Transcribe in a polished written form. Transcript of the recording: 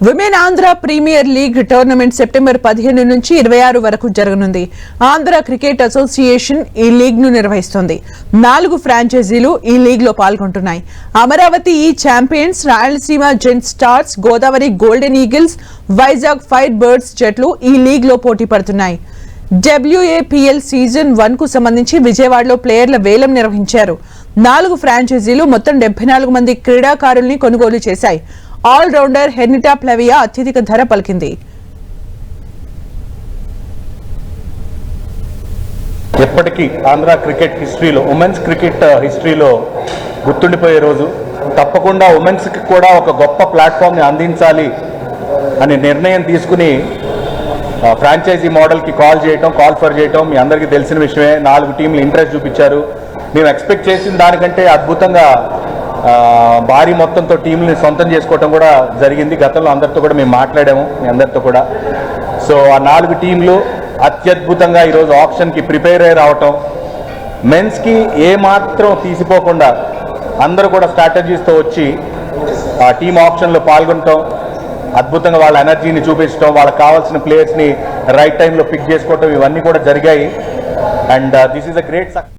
Women Andhra premier league tournament September 15 నుంచి 26 వరకు జరగనుంది. ఆంధ్ర క్రికెట్ అసోసియేషన్ ఈ లీగ్ ను నిర్వహిస్తుంది. 4 ఫ్రాంచైజీలు ఈ లీగ్ లో పాల్గొంటున్నాయి. అమరావతి ఈ champions, Rayalaseema gent stars, Godavari golden eagles, Vizag fire birds జట్లు ఈ లీగ్ లో పోటీ పడుతున్నాయి. WAPL సీజన్ 1 కు సంబంధించి విజయవాడలో ప్లేయర్ల వేలం నిర్వహించారు. 4 ఫ్రాంచైజీలు మొత్తం 74 మంది క్రీడాకారుల్ని కొనుగోలు చేశాయి. ఆల్ రౌండర్ హెర్నిటా ప్లవియా అత్యధిక ధర పలికింది. ఎప్పటికీ ఆంధ్ర క్రికెట్ హిస్టరీలో, ఉమెన్స్ క్రికెట్ హిస్టరీలో గుర్తుండిపోయే రోజు. తప్పకుండా ఉమెన్స్కి కూడా ఒక గొప్ప ప్లాట్ఫామ్ని అందించాలి అనే నిర్ణయం తీసుకుని ఫ్రాంచైజీ మోడల్కి కాల్ ఫర్ చేయటం మీ అందరికీ తెలిసిన విషయమే. 4 టీంలు ఇంట్రెస్ట్ చూపించారు. మేము ఎక్స్పెక్ట్ చేసిన దానికంటే అద్భుతంగా భారీ మొత్తంతో టీంని సొంతం చేసుకోవటం కూడా జరిగింది. గతంలో అందరితో కూడా మేము మాట్లాడాము, మీ అందరితో కూడా. సో ఆ 4 టీంలు అత్యద్భుతంగా ఈరోజు ఆప్షన్కి ప్రిపేర్ అయ్యి రావటం, మెన్స్కి ఏమాత్రం తీసిపోకుండా అందరూ కూడా స్ట్రాటజీస్తో వచ్చి ఆ టీమ్ ఆప్షన్లో పాల్గొనటం, అద్భుతంగా వాళ్ళ ఎనర్జీని చూపించడం, వాళ్ళకి కావాల్సిన ప్లేయర్స్ని రైట్ టైంలో పిక్ చేసుకోవటం, ఇవన్నీ కూడా జరిగాయి. And this is a great success.